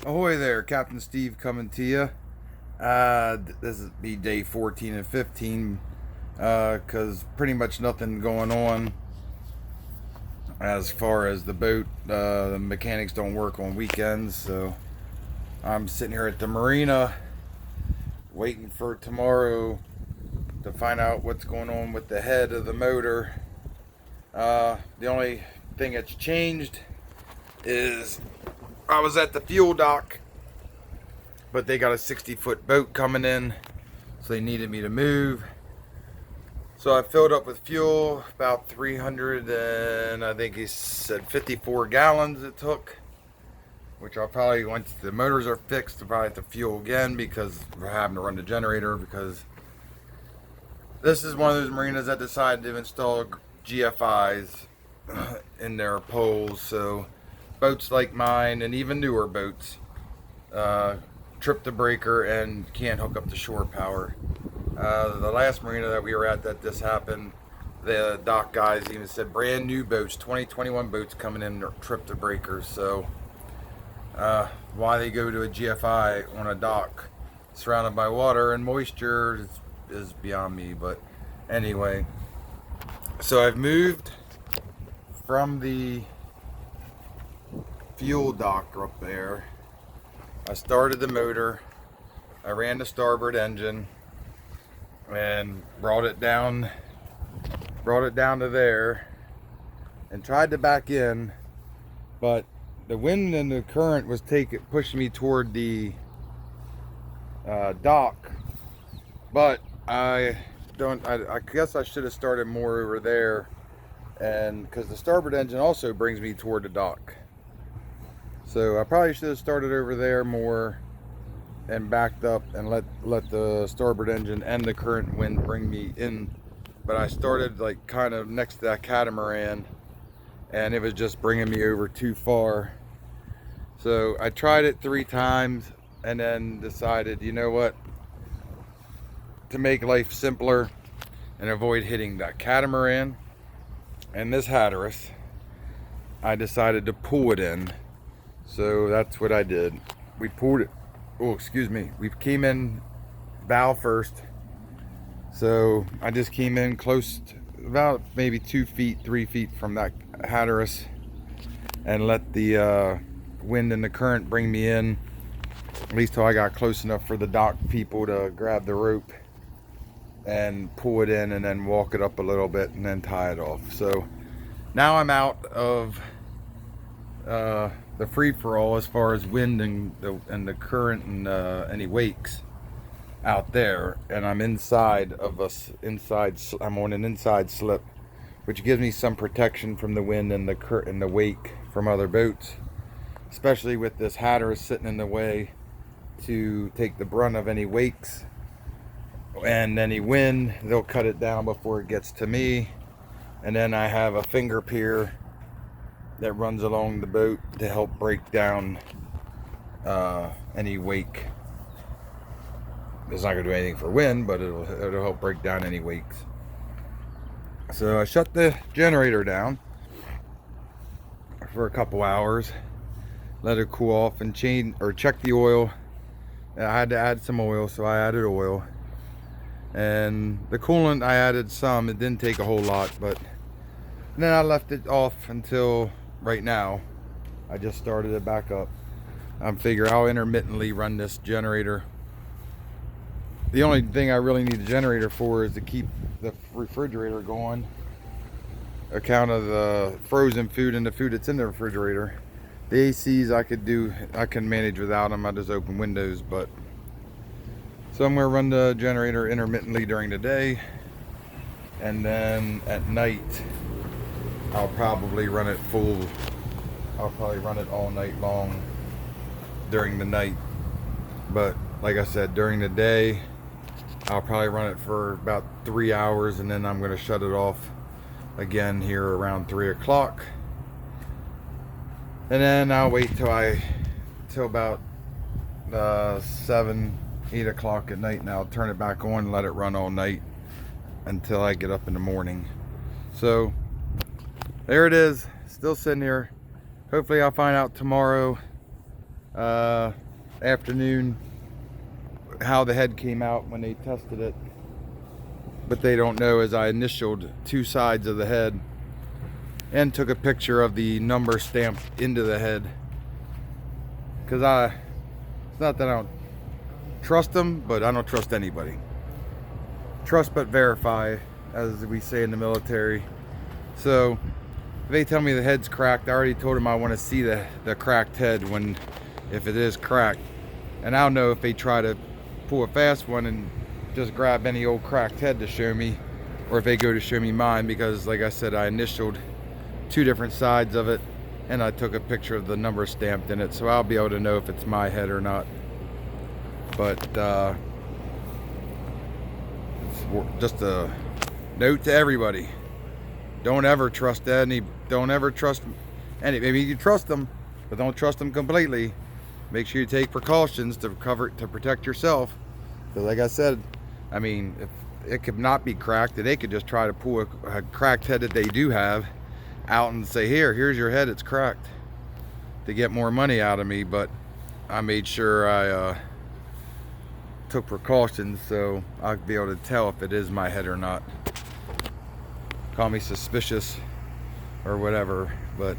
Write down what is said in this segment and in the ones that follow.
Ahoy there, Captain Steve coming to you. This is be day 14 and 15 because pretty much nothing going on as far as the boat. The mechanics don't work on weekends, so I'm sitting here at the marina waiting for tomorrow to find out what's going on with the head of the motor. The only thing that's changed is I was at the fuel dock, but they got a 60-foot boat coming in, so they needed me to move. So I filled up with fuel, about 300 and I think he said 54 gallons it took, which I'll probably, once the motors are fixed, I'll probably have to fuel again because we're having to run the generator, because this is one of those marinas that decided to install GFIs in their poles. So boats like mine and even newer boats trip the breaker and can't hook up to shore power. The last marina that we were at that this happened, the dock guys even said brand new boats, 2021 boats coming in, trip the breakers. So why they go to a GFI on a dock surrounded by water and moisture is beyond me. But anyway, so I've moved from the fuel dock up there. I started the motor, I ran the starboard engine and brought it down to there and tried to back in, but the wind and the current was pushing me toward the dock. But I guess I should have started more over there, and because the starboard engine also brings me toward the dock. So I probably should have started over there more and backed up and let the starboard engine and the current wind bring me in. But I started like kind of next to that catamaran, and it was just bringing me over too far. So I tried it 3 times and then decided, you know what, to make life simpler and avoid hitting that catamaran and this hatteras, I decided to pull it in. So that's what I did. We pulled it. Oh, excuse me. We came in bow first. So I just came in close to about maybe 2 feet, 3 feet from that hatteras, and let the wind and the current bring me in, at least till I got close enough for the dock people to grab the rope and pull it in, and then walk it up a little bit and then tie it off. So now I'm out of the free-for-all as far as wind and the current and any wakes out there, and I'm inside of I'm on an inside slip, which gives me some protection from the wind and the wake from other boats, especially with this hatteras sitting in the way to take the brunt of any wakes and any wind. They'll cut it down before it gets to me. And then I have a finger pier that runs along the boat to help break down any wake. It's not going to do anything for wind, but it'll help break down any wakes. So I shut the generator down for a couple hours, let it cool off, and check the oil. I had to add some oil, so I added oil. And the coolant, I added some. It didn't take a whole lot, but then I left it off until right now. I just started it back up. I figure I'll intermittently run this generator. The only thing I really need the generator for is to keep the refrigerator going, account of the frozen food and the food that's in the refrigerator. The ACs I can manage without them. I just open windows. But so I'm gonna run the generator intermittently during the day, and then at night I'll probably run it full. I'll probably run it all night long during the night. But like I said, during the day I'll probably run it for about 3 hours, and then I'm going to shut it off again here around 3 o'clock. And then I'll wait till about 7, 8 o'clock at night, and I'll turn it back on and let it run all night until I get up in the morning. So there it is, still sitting here. Hopefully I'll find out tomorrow afternoon how the head came out when they tested it. But they don't know is I initialed 2 sides of the head and took a picture of the number stamped into the head. Because it's not that I don't trust them, but I don't trust anybody. Trust but verify, as we say in the military. So if they tell me the head's cracked, I already told them I want to see the cracked head if it is cracked. And I'll know if they try to pull a fast one and just grab any old cracked head to show me, or if they go to show me mine, because like I said, I initialed 2 different sides of it and I took a picture of the number stamped in it, so I'll be able to know if it's my head or not. But it's just a note to everybody: don't ever trust any. Maybe you trust them, but don't trust them completely. Make sure you take precautions to protect yourself. Because like I said, I mean, if it could not be cracked, they could just try to pull a cracked head that they do have out and say, here's your head, it's cracked, to get more money out of me. But I made sure I took precautions, so I'll be able to tell if it is my head or not. Call me suspicious or whatever, but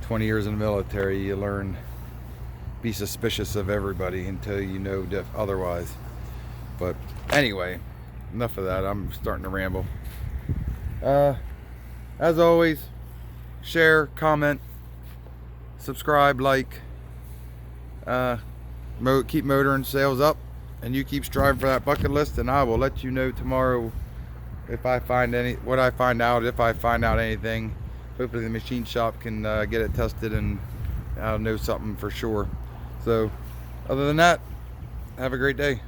20 years in the military, you learn be suspicious of everybody until you know otherwise. But anyway, enough of that. I'm starting to ramble. As always, share, comment, subscribe, like. Keep motoring sales up, and you keep striving for that bucket list, and I will let you know tomorrow if I find if I find out anything. Hopefully the machine shop can get it tested, and I'll know something for sure. So other than that, have a great day.